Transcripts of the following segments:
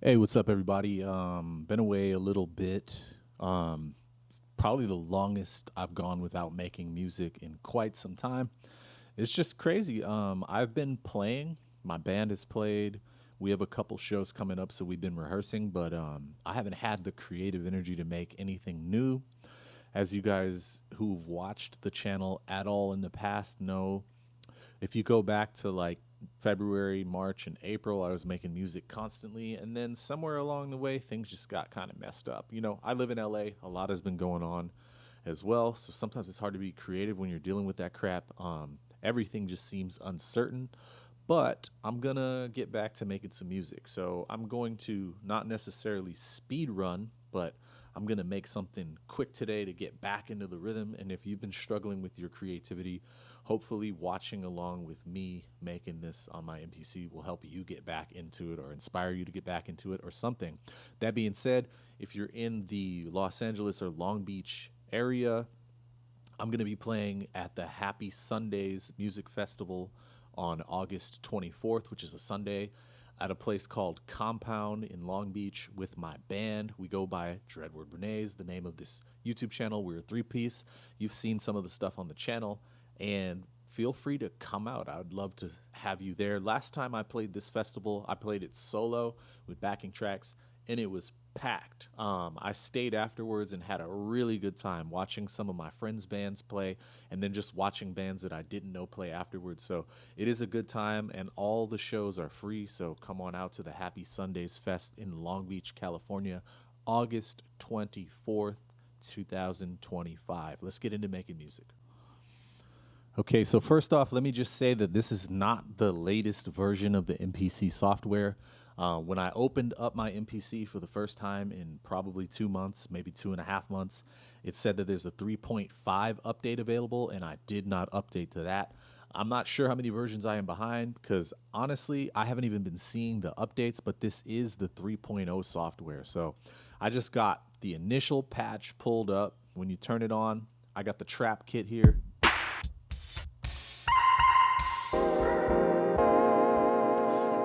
Hey, what's up, everybody? Been away a little bit. Probably the longest I've gone without making music in quite some time. It's just crazy. I've been playing. My band has played. We have a couple shows coming up, so we've been rehearsing, but I haven't had the creative energy to make anything new. As you guys who've watched the channel at all in the past know, if you go back to like February, March, and April, I was making music constantly. And then somewhere along the way, things just got kind of messed up. You know, I live in LA. A lot has been going on as well. So sometimes it's hard to be creative when you're dealing with that crap. Everything just seems uncertain. But I'm going to get back to making some music. So I'm going to not necessarily speed run, but I'm going to make something quick today to get back into the rhythm. And if you've been struggling with your creativity, hopefully watching along with me making this on my MPC will help you get back into it or inspire you to get back into it or something. That being said, if you're in the Los Angeles or Long Beach area, I'm going to be playing at the Happy Sundays Music Festival on August 24th, which is a Sunday, at a place called Compound in Long Beach with my band. We go by Dreadword Renee's, the name of this YouTube channel. We're a three-piece. You've seen some of the stuff on the channel, and feel free to come out. I would love to have you there. Last time I played this festival, I played it solo with backing tracks, and it was packed. I stayed afterwards and had a really good time watching some of my friends' bands play and then just watching bands that I didn't know play afterwards. So it is a good time, and all the shows are free. So come on out to the Happy Sundays Fest in Long Beach, California, August 24th, 2025. Let's get into making music. Okay, so first off, let me just say that this is not the latest version of the MPC software. When I opened up my MPC for the first time in probably 2 months, maybe 2.5 months, it said that there's a 3.5 update available, and I did not update to that. I'm not sure how many versions I am behind because, honestly, I haven't even been seeing the updates, but this is the 3.0 software. So I just got the initial patch pulled up. When you turn it on, I got the trap kit here.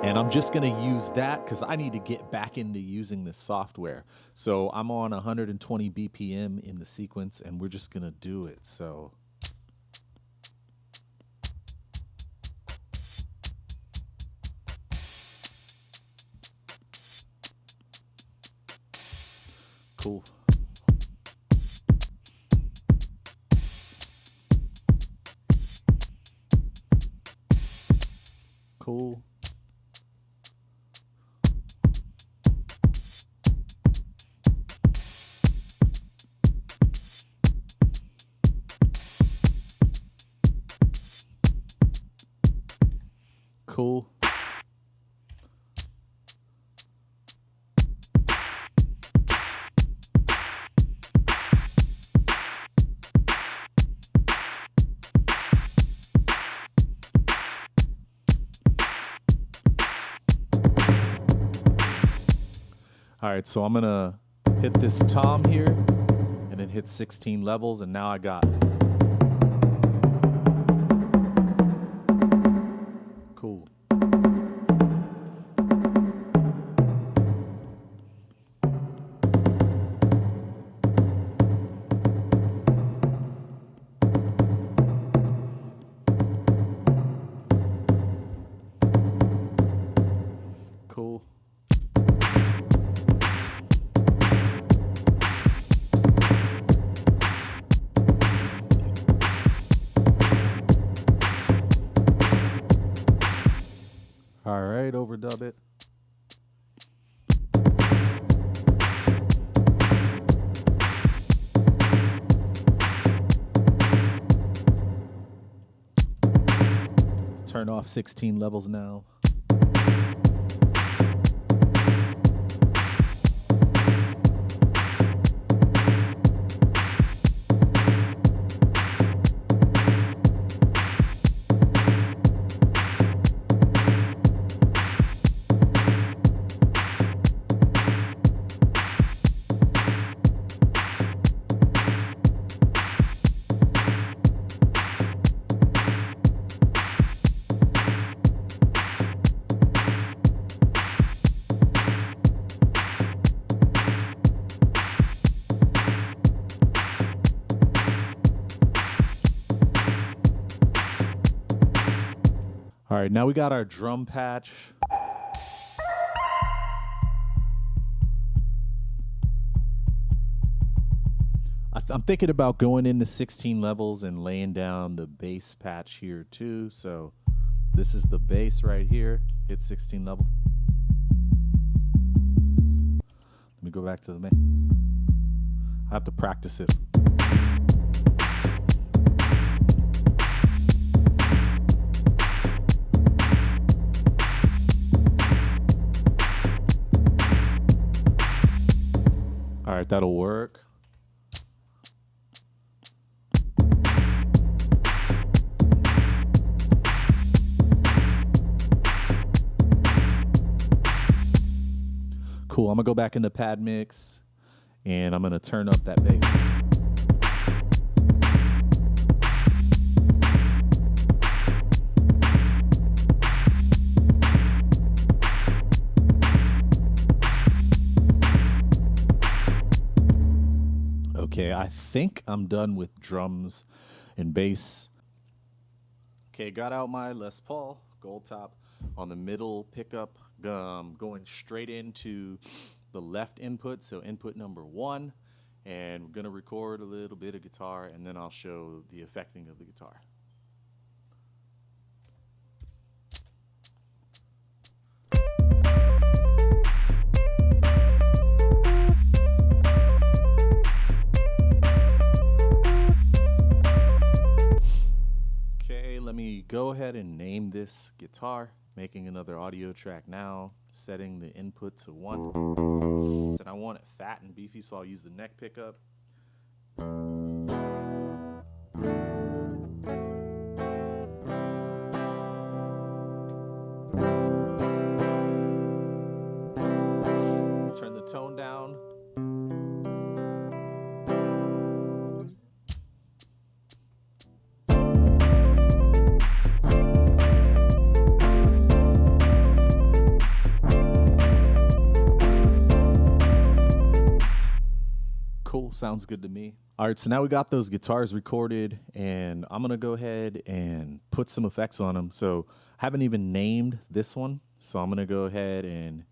And I'm just going to use that because I need to get back into using this software. So I'm on 120 BPM in the sequence, and we're just going to do it. So cool. Cool. Cool. All right, so I'm going to hit this tom here and then hit 16 levels, and now I got cool. Cool. All right, overdub it. Turn off 16 levels now. All right, now we got our drum patch. I'm thinking about going into 16 levels and laying down the bass patch here too. So this is the bass right here. Hit 16 level. Let me go back to the main. I have to practice it. All right, that'll work. Cool, I'm gonna go back into pad mix and I'm gonna turn up that bass. Okay, I think I'm done with drums and bass. Okay, got out my Les Paul gold top on the middle pickup, going straight into the left input, so input number 1, and we're gonna record a little bit of guitar and then I'll show the effecting of the guitar. Okay, let me go ahead and name this guitar. Making another audio track now, setting the input to 1. And I want it fat and beefy, so I'll use the neck pickup. Turn the tone down. Cool, sounds good to me. All right, so now we got those guitars recorded and I'm gonna go ahead and put some effects on them. So I haven't even named this one. So I'm gonna go ahead and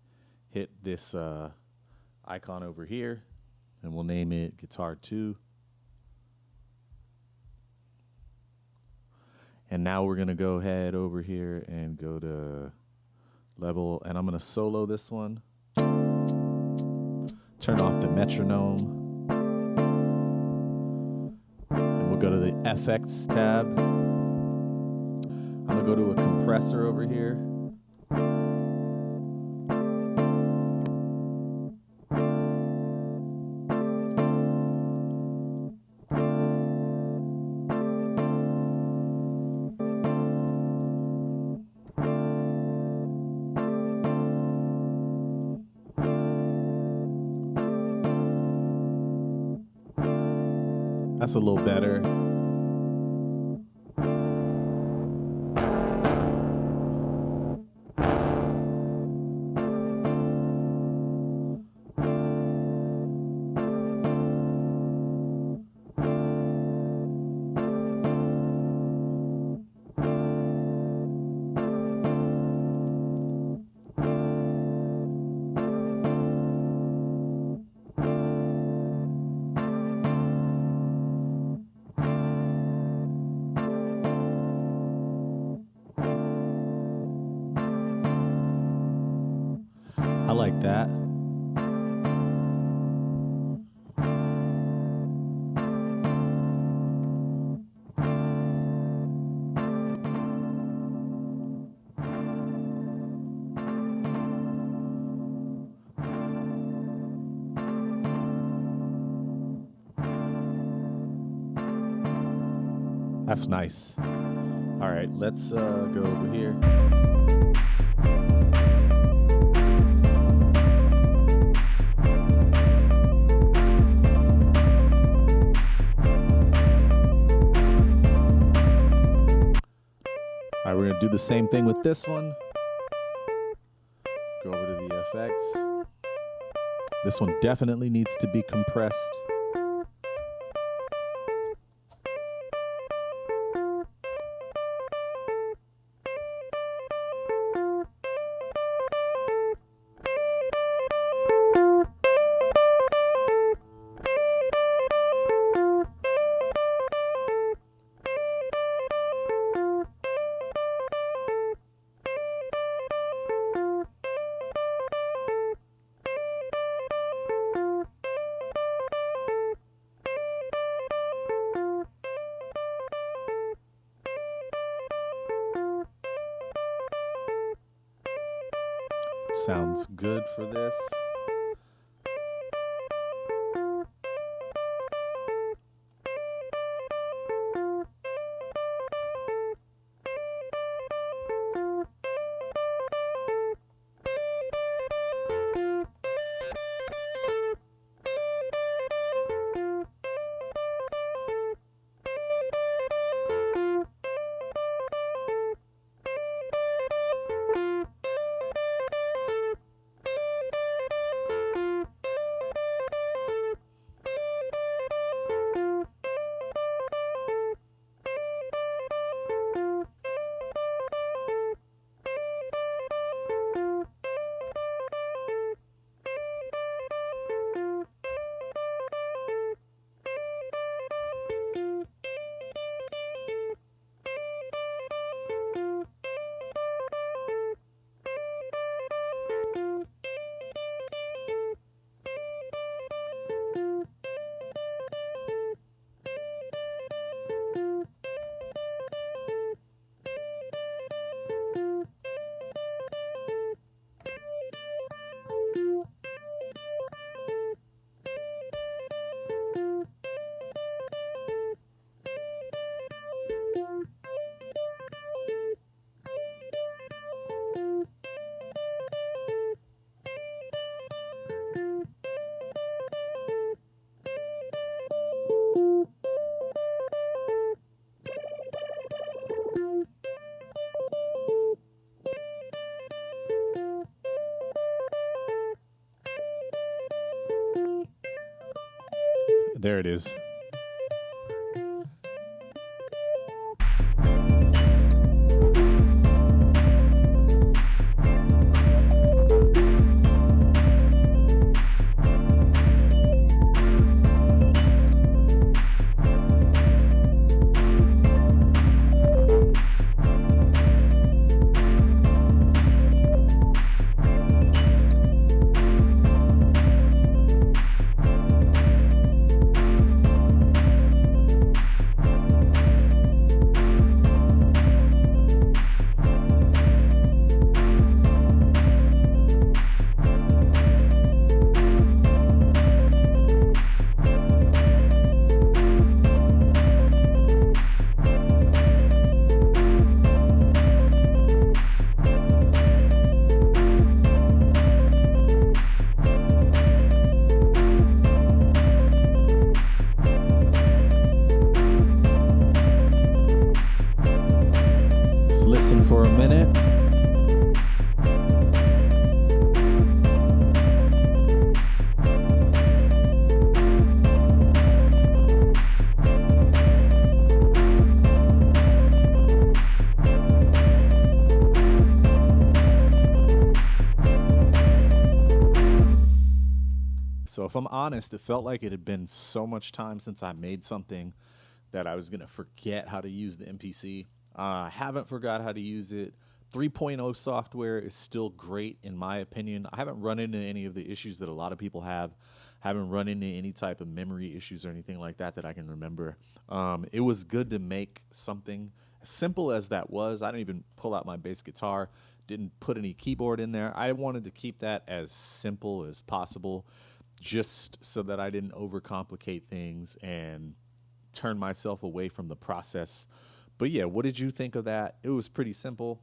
hit this icon over here and we'll name it Guitar 2. And now we're gonna go ahead over here and go to level and I'm gonna solo this one. Turn off the metronome. Go to the FX tab. I'm gonna go to a compressor over here. That's a little better. I like that. That's nice. All right, let's go over here. All right, we're gonna do the same thing with this one. Go over to the effects. This one definitely needs to be compressed. sounds good for this. There it is. Listen for a minute. So if I'm honest, it felt like it had been so much time since I made something that I was going to forget how to use the MPC. I haven't forgot how to use it. 3.0 software is still great in my opinion. I haven't run into any of the issues that a lot of people have. Haven't run into any type of memory issues or anything like that I can remember. It was good to make something as simple as that was. I didn't even pull out my bass guitar, didn't put any keyboard in there. I wanted to keep that as simple as possible just so that I didn't overcomplicate things and turn myself away from the process. But yeah, what did you think of that? It was pretty simple.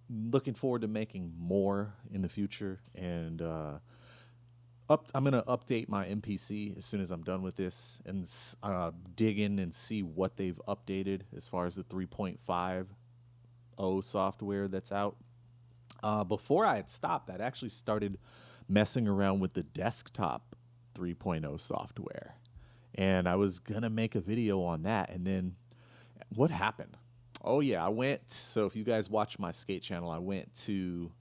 Looking forward to making more in the future, and I'm gonna update my MPC as soon as I'm done with this, and dig in and see what they've updated as far as the 3.50 software that's out. Before I had stopped, I'd actually started messing around with the desktop 3.0 software. And I was going to make a video on that. And then what happened? Oh, yeah, so if you guys watch my skate channel, I went to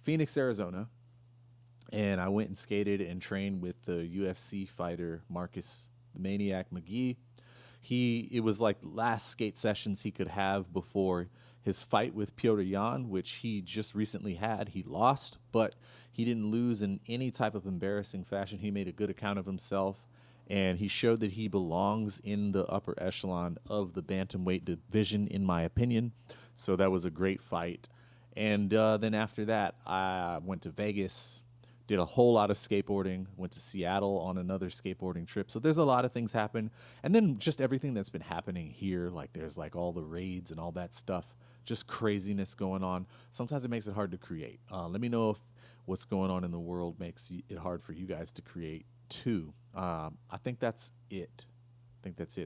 Phoenix, Arizona. And I went and skated and trained with the UFC fighter, Marcus the Maniac McGee. It was like the last skate sessions he could have before his fight with Piotr Jan, which he just recently had. He lost, but he didn't lose in any type of embarrassing fashion. He made a good account of himself. And he showed that he belongs in the upper echelon of the bantamweight division, in my opinion. So that was a great fight. And then after that, I went to Vegas, did a whole lot of skateboarding, went to Seattle on another skateboarding trip. So there's a lot of things happen. And then just everything that's been happening here, like there's like all the raids and all that stuff, just craziness going on. Sometimes it makes it hard to create. Let me know if what's going on in the world makes it hard for you guys to create too. I think that's it.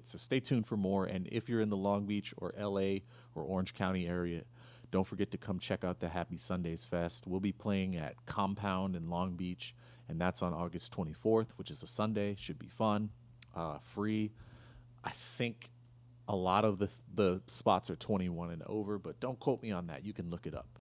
So stay tuned for more. And if you're in the Long Beach or LA or Orange County area, don't forget to come check out the Happy Sundays Fest. We'll be playing at Compound in Long Beach, and that's on August 24th, which is a Sunday. Should be fun, free. I think a lot of the spots are 21 and over, but don't quote me on that. You can look it up.